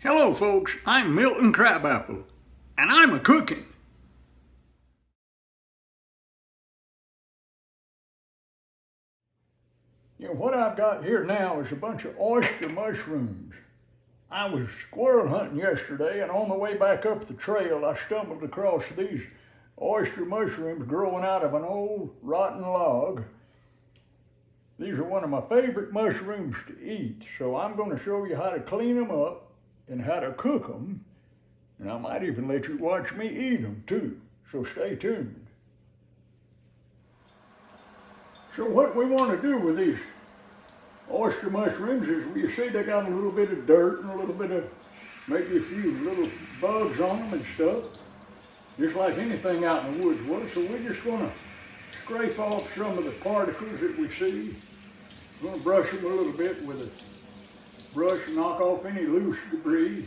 Hello folks, I'm Milton Crabapple, and I'm a-cooking. What I've got here now is a bunch of oyster mushrooms. I was squirrel hunting yesterday, and on the way back up the trail, I stumbled across these oyster mushrooms growing out of an old rotten log. These are one of my favorite mushrooms to eat, so I'm going to show you how to clean them up and how to cook them, and I might even let you watch me eat them too, so stay tuned. So what we want to do with these oyster mushrooms is, you see they got a little bit of dirt and a little bit of, maybe a few little bugs on them and stuff, just like anything out in the woods was. So we're just going to scrape off some of the particles that we see. We're going to brush them a little bit with a brush and knock off any loose debris.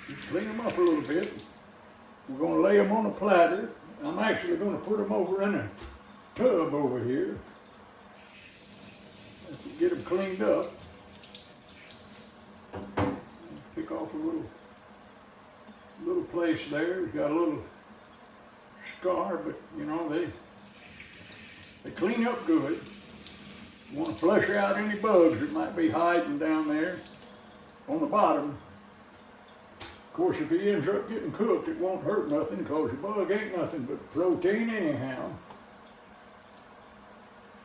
Just clean them up a little bit. We're going to lay them on a platter. I'm actually going to put them over in a tub over here. Let's get them cleaned up. Pick off a little place there. It's got a little scar, but you know, they clean up good. You want to flush out any bugs that might be hiding down there on the bottom. Of course, if he ends up getting cooked, it won't hurt nothing, because the bug ain't nothing but protein anyhow.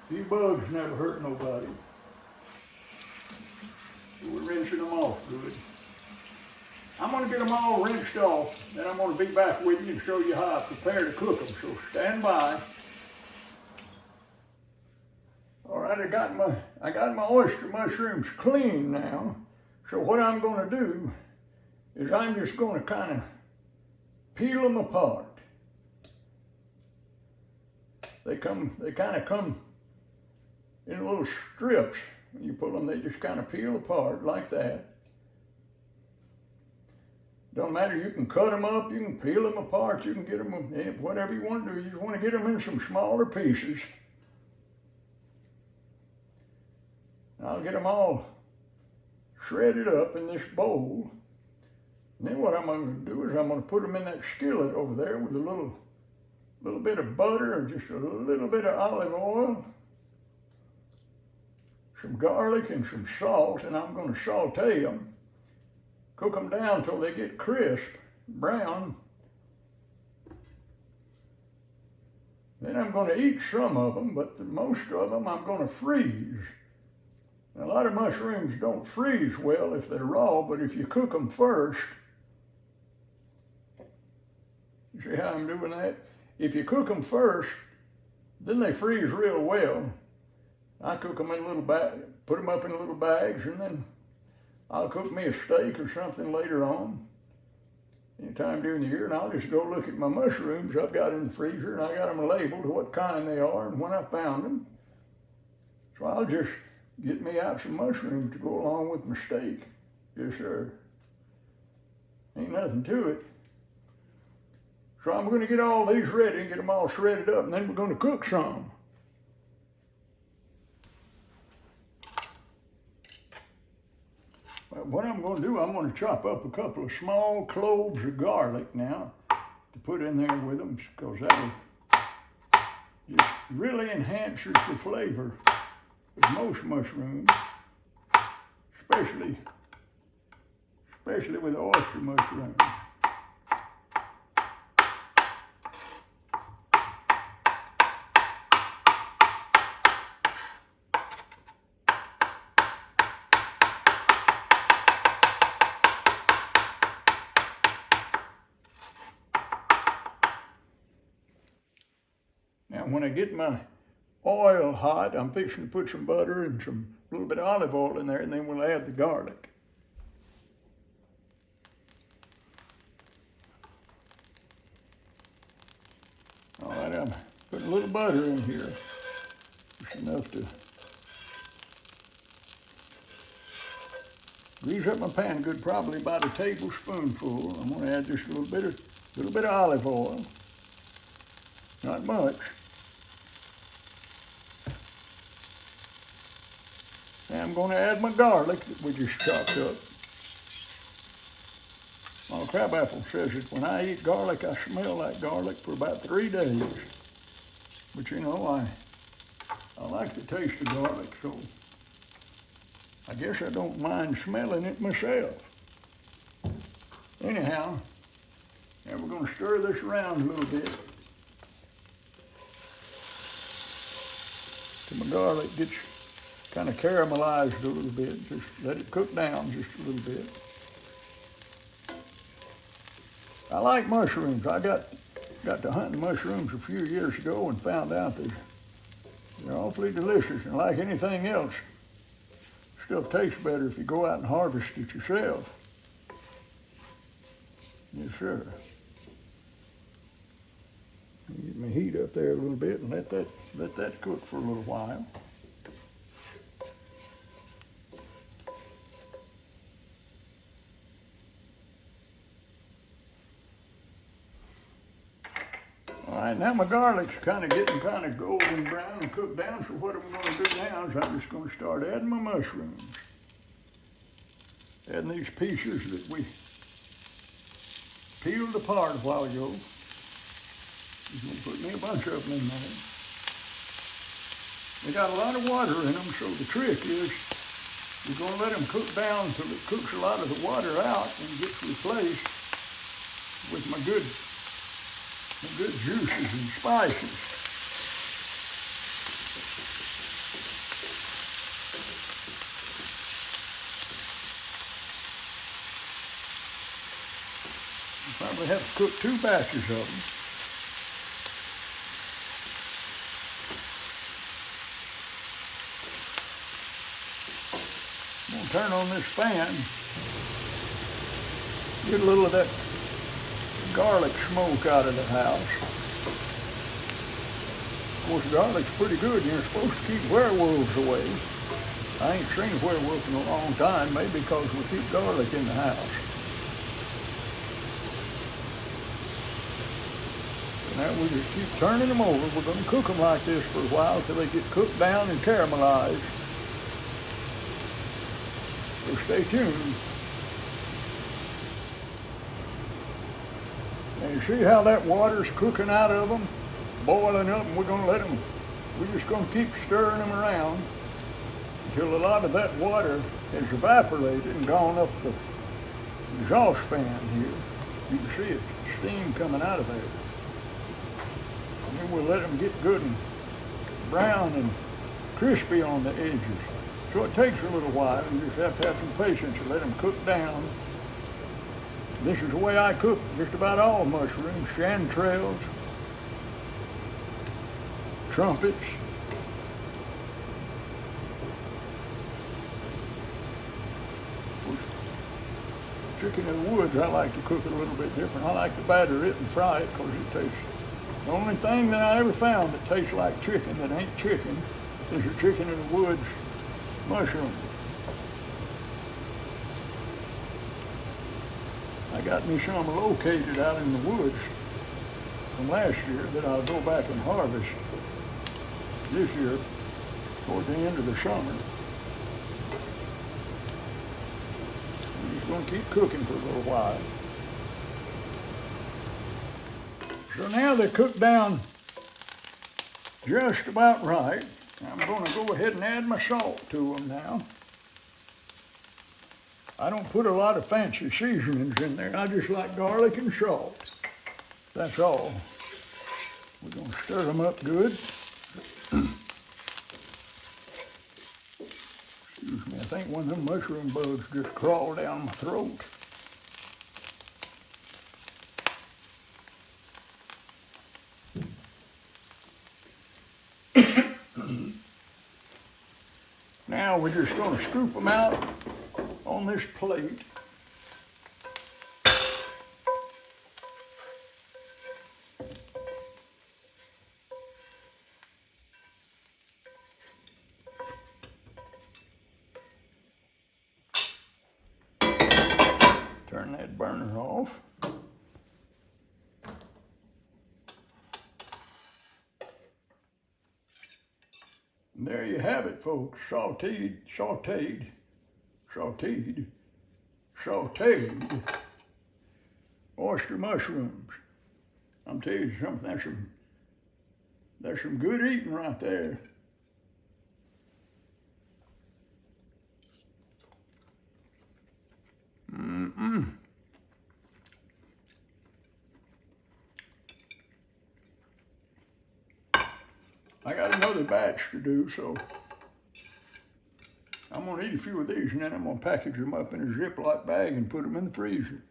Few bugs never hurt nobody. So we're rinsing them off good. I'm going to get them all rinsed off, then I'm going to be back with you and show you how I prepare to cook them, so stand by. All right, I got my oyster mushrooms clean now. So what I'm going to do is I'm just going to kind of peel them apart. They kind of come in little strips. When you pull them, they just kind of peel apart like that. Don't matter, you can cut them up, you can peel them apart, you can get them, whatever you want to do. You just want to get them in some smaller pieces. I'll get them all shredded up in this bowl. And then what I'm going to do is I'm going to put them in that skillet over there with a little bit of butter or just a little bit of olive oil, some garlic and some salt, and I'm going to saute them, cook them down till they get crisp, brown. Then I'm going to eat some of them, but most of them I'm going to freeze. A lot of mushrooms don't freeze well if they're raw, but if you cook them first, you see how I'm doing that? If you cook them first, then they freeze real well. I cook them in little bags, put them up in little bags, and then I'll cook me a steak or something later on, anytime during the year, and I'll just go look at my mushrooms I've got in the freezer, and I got them labeled what kind they are and when I found them. So I'll just get me out some mushrooms to go along with my steak. Yes, sir. Ain't nothing to it. So I'm going to get all these ready and get them all shredded up, and then we're going to cook some. But what I'm going to do, I'm going to chop up a couple of small cloves of garlic now to put in there with them, because that'll just really enhances the flavor of most mushrooms, especially with oyster mushrooms. Now, when I get my oil hot, I'm fixing to put some butter and a little bit of olive oil in there, and then we'll add the garlic. All right, I'm putting a little butter in here, just enough to grease up my pan good, probably about a tablespoonful. I'm going to add just a little bit of olive oil, not much. And I'm going to add my garlic that we just chopped up. Milton Crabapple says that when I eat garlic, I smell like garlic for about 3 days. But you know, I like the taste of garlic, so I guess I don't mind smelling it myself. Anyhow, now we're gonna stir this around a little bit till my garlic gets kind of caramelized a little bit. Just let it cook down just a little bit. I like mushrooms. I got to hunting mushrooms a few years ago and found out that they're awfully delicious. And like anything else, still tastes better if you go out and harvest it yourself. Yes, sir. Get my heat up there a little bit and let that cook for a little while. All right, now my garlic's kind of getting kind of golden brown and cooked down, so what I'm going to do now is I'm just going to start adding my mushrooms. Adding these pieces that we peeled apart a while ago. I'm going to put me a bunch of them in there. They got a lot of water in them, so the trick is you're going to let them cook down until it cooks a lot of the water out and gets replaced with my good juices and spices. You probably have to cook 2 batches of them. I'm gonna turn on this fan, get a little of that garlic smoke out of the house. Of course, garlic's pretty good. You're supposed to keep werewolves away. I ain't seen a werewolf in a long time, maybe because we keep garlic in the house. So now we just keep turning them over. We're going to cook them like this for a while till they get cooked down and caramelized. So stay tuned. And you see how that water's cooking out of them, boiling up, and we're just going to keep stirring them around until a lot of that water has evaporated and gone up the exhaust fan here. You can see it, steam coming out of there. And then we'll let them get good and brown and crispy on the edges. So it takes a little while. You just have to have some patience and let them cook down. This is the way I cook just about all mushrooms, chanterelles, trumpets. Chicken in the woods, I like to cook it a little bit different. I like to batter it and fry it because it tastes. The only thing that I ever found that tastes like chicken that ain't chicken is a chicken in the woods mushroom. I got me some located out in the woods from last year that I'll go back and harvest this year toward the end of the summer. I'm just going to keep cooking for a little while. So now they're cooked down just about right. I'm going to go ahead and add my salt to them now. I don't put a lot of fancy seasonings in there. I just like garlic and salt. That's all. We're going to stir them up good. Excuse me, I think one of them mushroom bugs just crawled down my throat. Now we're just going to scoop them out on this plate. Turn that burner off. And there you have it, folks. Sauteed oyster mushrooms. I'm telling you something, there's some good eating right there. I got another batch to do, so I'm gonna eat a few of these and then I'm gonna package them up in a Ziploc bag and put them in the freezer.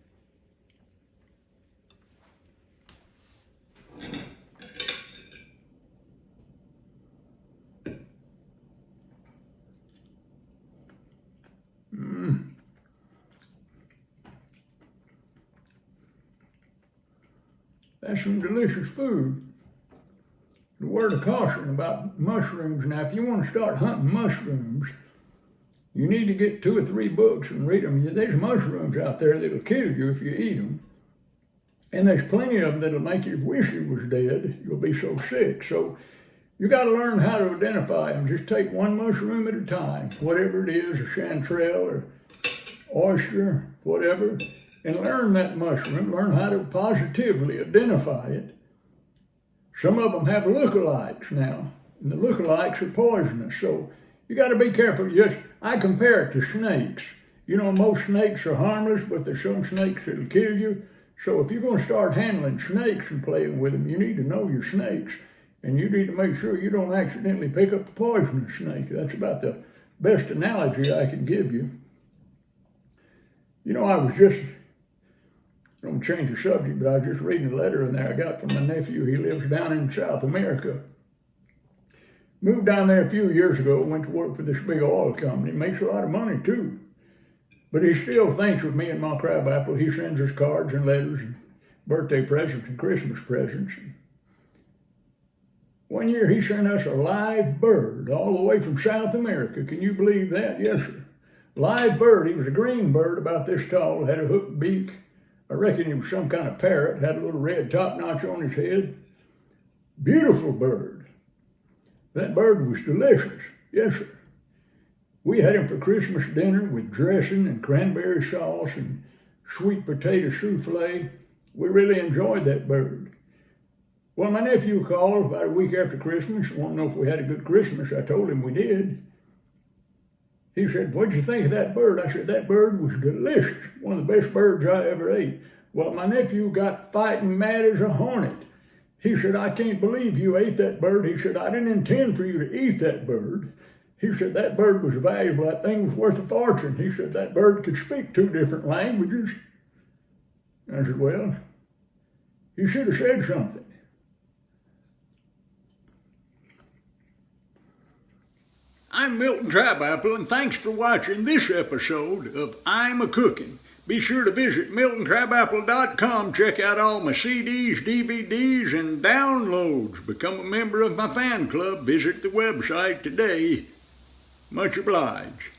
That's some delicious food. The word of caution about mushrooms. Now, if you want to start hunting mushrooms, you need to get 2 or 3 books and read them. There's mushrooms out there that'll kill you if you eat them. And there's plenty of them that'll make you wish you was dead. You'll be so sick. So you got to learn how to identify them. Just take one mushroom at a time, whatever it is, a chanterelle or oyster, whatever, and learn that mushroom. Learn how to positively identify it. Some of them have lookalikes now, and the lookalikes are poisonous. So you got to be careful. Yes, I compare it to snakes. You know, most snakes are harmless, but there's some snakes that'll kill you. So if you're going to start handling snakes and playing with them, you need to know your snakes, and you need to make sure you don't accidentally pick up a poisonous snake. That's about the best analogy I can give you. You know, I was just, I'm going to change the subject, but I was just reading a letter in there I got from my nephew. He lives down in South America. Moved down there a few years ago, went to work for this big oil company. Makes a lot of money too. But he still thinks with me and my Crabapple. He sends us cards and letters and birthday presents and Christmas presents. One year he sent us a live bird all the way from South America. Can you believe that? Yes, sir. Live bird. He was a green bird about this tall, had a hooked beak. I reckon he was some kind of parrot, had a little red top notch on his head. Beautiful bird. That bird was delicious. Yes, sir. We had him for Christmas dinner with dressing and cranberry sauce and sweet potato souffle. We really enjoyed that bird. Well, my nephew called about a week after Christmas, wanted to know if we had a good Christmas. I told him we did. He said, "What'd you think of that bird?" I said, "That bird was delicious. One of the best birds I ever ate." Well, my nephew got fighting mad as a hornet. He said, "I can't believe you ate that bird." He said, "I didn't intend for you to eat that bird." He said, "That bird was valuable. That thing was worth a fortune." He said, "That bird could speak 2 different languages." I said, "Well, you should have said something." I'm Milton Crabapple, and thanks for watching this episode of I'm a Cookin'. Be sure to visit MiltonCrabapple.com. Check out all my CDs, DVDs, and downloads. Become a member of my fan club. Visit the website today. Much obliged.